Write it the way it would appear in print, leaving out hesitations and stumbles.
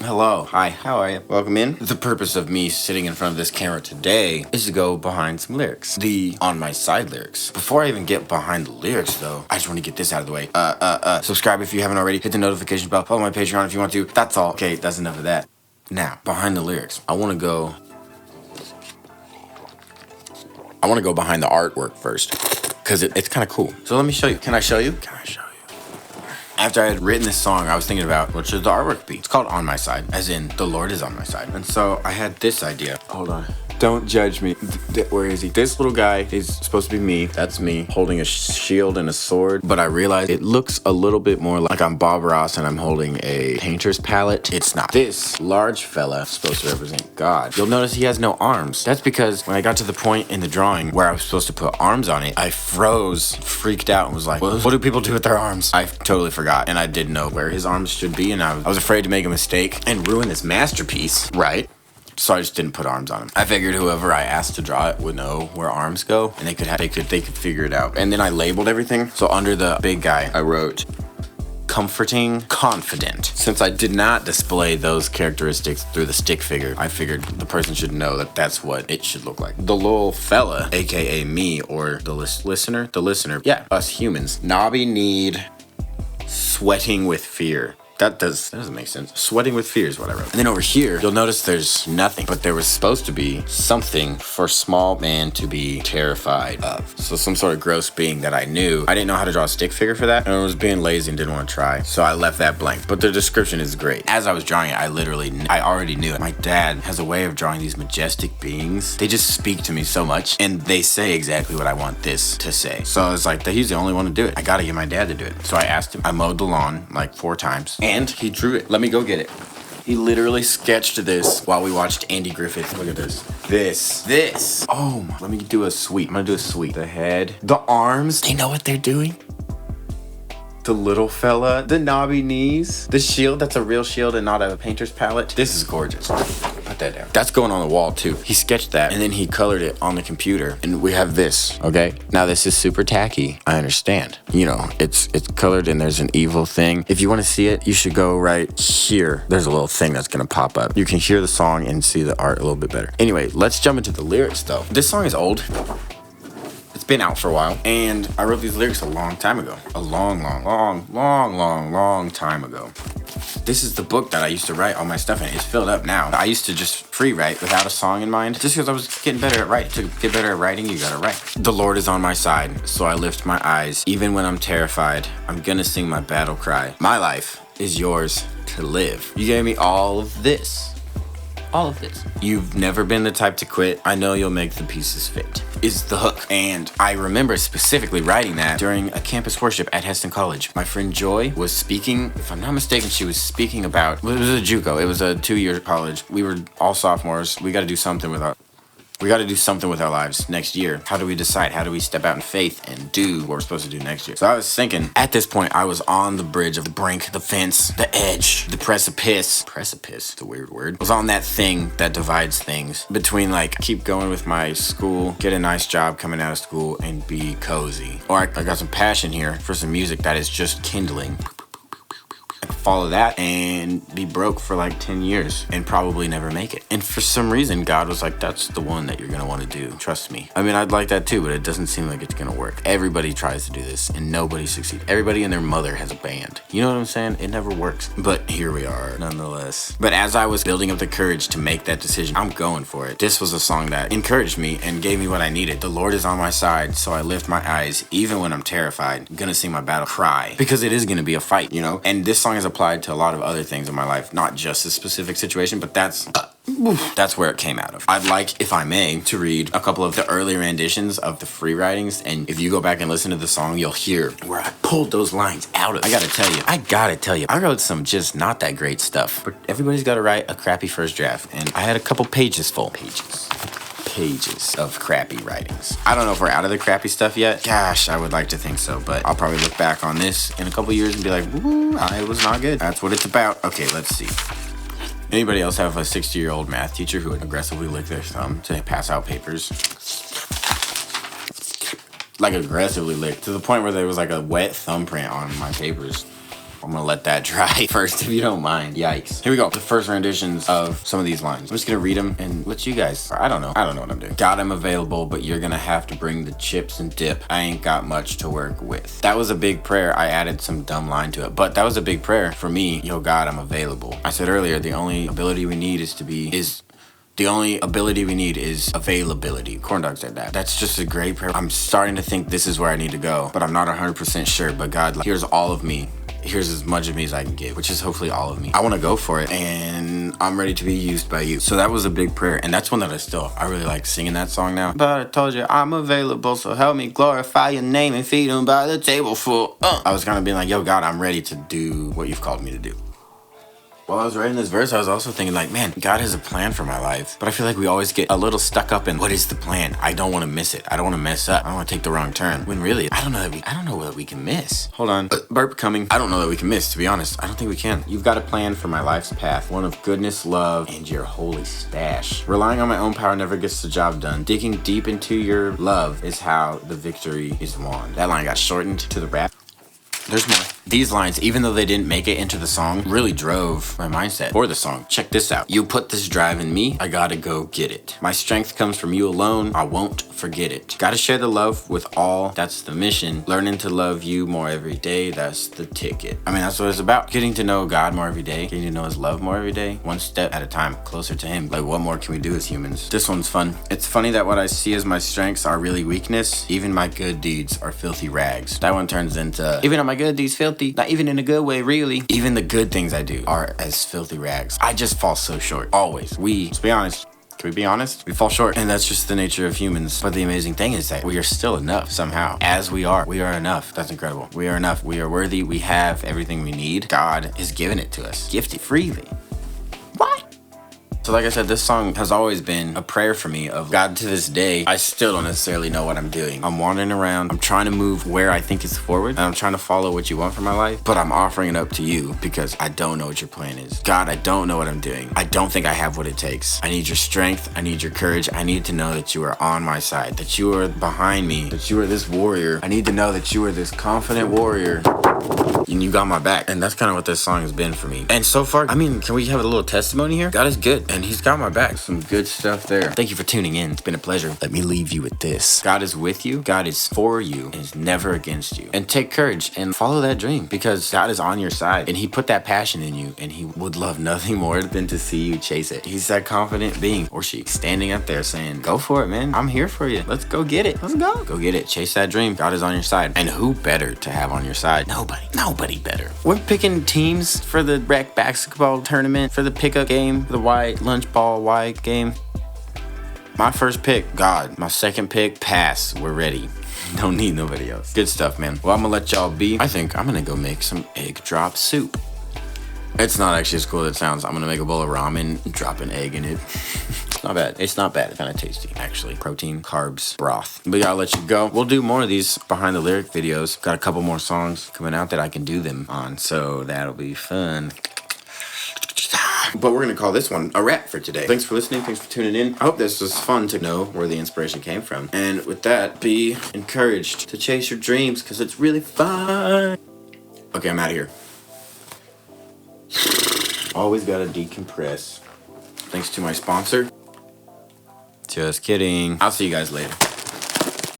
Hello. Hi. How are you? Welcome in. The purpose of me sitting in front of this camera today is to go behind some lyrics. The On My Side lyrics. Before I even get behind the lyrics, though, I just want to get this out of the way. Subscribe if you haven't already. Hit the notification bell. Follow my Patreon if you want to. That's all. Okay, that's enough of that. Now, behind the lyrics. I want to go behind the artwork first, because it's kind of cool. So let me show you. Can I show you? After I had written this song, I was thinking about what should the artwork be. It's called On My Side, as in the Lord is on my side. And so I had this idea. Hold on. Don't judge me. Where is he? This little guy is supposed to be me. That's me holding a shield and a sword. But I realized it looks a little bit more like I'm Bob Ross and I'm holding a painter's palette. It's not. This large fella is supposed to represent God. You'll notice he has no arms. That's because when I got to the point in the drawing where I was supposed to put arms on it, I froze, freaked out, and was like, what do people do with their arms? I totally forgot. And I didn't know where his arms should be. And I was afraid to make a mistake and ruin this masterpiece, right? So I just didn't put arms on him. I figured whoever I asked to draw it would know where arms go, and they could figure it out. And then I labeled everything. So under the big guy, I wrote comforting, confident. Since I did not display those characteristics through the stick figure, I figured the person should know that that's what it should look like. The little fella, aka me, or the listener, yeah, us humans. Nobby need sweating with fear. That doesn't make sense. Sweating with fear is what I wrote. And then over here, you'll notice there's nothing, but there was supposed to be something for small man to be terrified of. So some sort of gross being that I knew. I didn't know how to draw a stick figure for that, and I was being lazy and didn't want to try. So I left that blank, but the description is great. As I was drawing it, I already knew it. My dad has a way of drawing these majestic beings. They just speak to me so much, and they say exactly what I want this to say. So I was like, he's the only one to do it. I gotta get my dad to do it. So I asked him. I mowed the lawn like 4 times. And he drew it. Let me go get it. He literally sketched this while we watched Andy Griffith. Look at this. This. Oh my. Let me do a sweep. I'm gonna do a sweep. The head. The arms. They know what they're doing. The little fella. The knobby knees. The shield. That's a real shield and not a painter's palette. This is gorgeous. Put that down. That's going on the wall too. He sketched that and then he colored it on the computer. And we have this, okay? Now this is super tacky. I understand. You know, it's colored and there's an evil thing. If you want to see it, you should go right here. There's a little thing that's gonna pop up. You can hear the song and see the art a little bit better. Anyway, let's jump into the lyrics though. This song is old. It's been out for a while, and I wrote these lyrics a long time ago. A long time ago. This is the book that I used to write all my stuff in. It's filled up now. I used to just free write without a song in mind, just because I was getting better at writing. To get better at writing, you gotta write. The Lord is on my side, so I lift my eyes. Even when I'm terrified, I'm gonna sing my battle cry. My life is yours to live. You gave me all of this. All of this. You've never been the type to quit. I know you'll make the pieces fit. Is the hook. And I remember specifically writing that during a campus worship at Heston College. My friend Joy was speaking, if I'm not mistaken, she was speaking about, it was a JUCO. It was a 2-year college. We were all sophomores. We got to do something with our lives next year. How do we decide? How do we step out in faith and do what we're supposed to do next year? So I was thinking, at this point, I was on the bridge of the brink, the fence, the edge, the precipice. Precipice, it's a weird word. I was on that thing that divides things between like, keep going with my school, get a nice job coming out of school, and be cozy. Or I got some passion here for some music that is just kindling. I could follow that and be broke for like 10 years and probably never make it. And for some reason, God was like, that's the one that you're gonna wanna do. Trust me. I mean, I'd like that too, but it doesn't seem like it's gonna work. Everybody tries to do this and nobody succeeds. Everybody and their mother has a band. You know what I'm saying? It never works. But here we are, nonetheless. But as I was building up the courage to make that decision, I'm going for it. This was a song that encouraged me and gave me what I needed. The Lord is on my side, so I lift my eyes. Even when I'm terrified, I'm gonna sing my battle cry. Because it is gonna be a fight, you know? And this song is applied to a lot of other things in my life, not just this specific situation, but that's where it came out of. I'd like, if I may, to read a couple of the early renditions of the free writings, and if you go back and listen to the song, you'll hear where I pulled those lines out of. I gotta tell you, I wrote some just not that great stuff, but everybody's gotta write a crappy first draft, and I had a couple pages of crappy writings. I don't know if we're out of the crappy stuff yet. Gosh, I would like to think so, but I'll probably look back on this in a couple years and be like, woo, I was not good. That's what it's about. Okay, let's see. Anybody else have a 60-year-old math teacher who would aggressively lick their thumb to pass out papers? Like aggressively lick, to the point where there was like a wet thumbprint on my papers. I'm gonna let that dry first if you don't mind. Yikes. Here we go. The first renditions of some of these lines. I'm just gonna read them and let you guys, I don't know what I'm doing. God, I'm available, but you're gonna have to bring the chips and dip. I ain't got much to work with. That was a big prayer. I added some dumb line to it, but that was a big prayer for me. Yo, God, I'm available. I said earlier, the only ability we need is availability. Corn Dog said that. That's just a great prayer. I'm starting to think this is where I need to go, but I'm not 100% sure. But God, like, here's all of me. Here's as much of me as I can give, which is hopefully all of me. I want to go for it, and I'm ready to be used by you. So that was a big prayer, and that's one that I really like singing that song now. But I told you I'm available, so help me glorify your name and feed them by the table full. I was kind of being like, yo, God, I'm ready to do what you've called me to do. While I was writing this verse, I was also thinking like, man, God has a plan for my life. But I feel like we always get a little stuck up in what is the plan? I don't want to miss it. I don't want to mess up. I don't want to take the wrong turn. When really, I don't know what we can miss. Hold on. Burp coming. I don't know that we can miss, to be honest. I don't think we can. You've got a plan for my life's path. One of goodness, love, and your holy stash. Relying on my own power never gets the job done. Digging deep into your love is how the victory is won. That line got shortened to the rap. There's more. These lines, even though they didn't make it into the song, really drove my mindset for the song. Check this out. You put this drive in me, I gotta go get it. My strength comes from you alone, I won't forget it. Gotta share the love with all, that's the mission. Learning to love you more every day, that's the ticket. I mean, that's what it's about. Getting to know God more every day, getting to know his love more every day, one step at a time, closer to him. Like, what more can we do as humans? This one's fun. It's funny that what I see as my strengths are really weakness. Even my good deeds are filthy rags. That one turns into, even on my good deeds filthy. Not even in a good way, really. Even the good things I do are as filthy rags. I just fall so short. Always. Let's be honest. Can we be honest? We fall short. And that's just the nature of humans. But the amazing thing is that we are still enough somehow. As we are enough. That's incredible. We are enough. We are worthy. We have everything we need. God has given it to us. Gifted freely. What? So like I said, this song has always been a prayer for me of God. To this day, I still don't necessarily know what I'm doing. I'm wandering around. I'm trying to move where I think is forward, and I'm trying to follow what you want for my life, but I'm offering it up to you because I don't know what your plan is. God, I don't know what I'm doing. I don't think I have what it takes. I need your strength. I need your courage. I need to know that you are on my side, that you are behind me, that you are this warrior. I need to know that you are this confident warrior. And you got my back. And that's kind of what this song has been for me. And so far, I mean, can we have a little testimony here? God is good, and he's got my back. Some good stuff there. Thank you for tuning in. It's been a pleasure. Let me leave you with this. God is with you. God is for you and is never against you. And take courage and follow that dream, because God is on your side, and he put that passion in you, and he would love nothing more than to see you chase it. He's that confident being, or she, standing up there saying, go for it, man. I'm here for you. Let's go get it. Let's go. Go get it. Chase that dream. God is on your side. And who better to have on your side? Nobody better. We're picking teams for the rec basketball tournament, for the pickup game, the white lunch ball white game. My first pick, God. My second pick, pass. We're ready. Don't need nobody else. Good stuff, man. Well, I'm gonna let y'all be. I think I'm gonna go make some egg drop soup. It's not actually as cool as it sounds. I'm gonna make a bowl of ramen and drop an egg in it. Not bad. It's not bad. It's kind of tasty, actually. Protein, carbs, broth. But yeah, I'll let you go. We'll do more of these behind the lyric videos. Got a couple more songs coming out that I can do them on, so that'll be fun. But we're going to call this one a wrap for today. Thanks for listening. Thanks for tuning in. I hope this was fun to know where the inspiration came from. And with that, be encouraged to chase your dreams, because it's really fun. Okay, I'm out of here. Always got to decompress. Thanks to my sponsor. Just kidding. I'll see you guys later.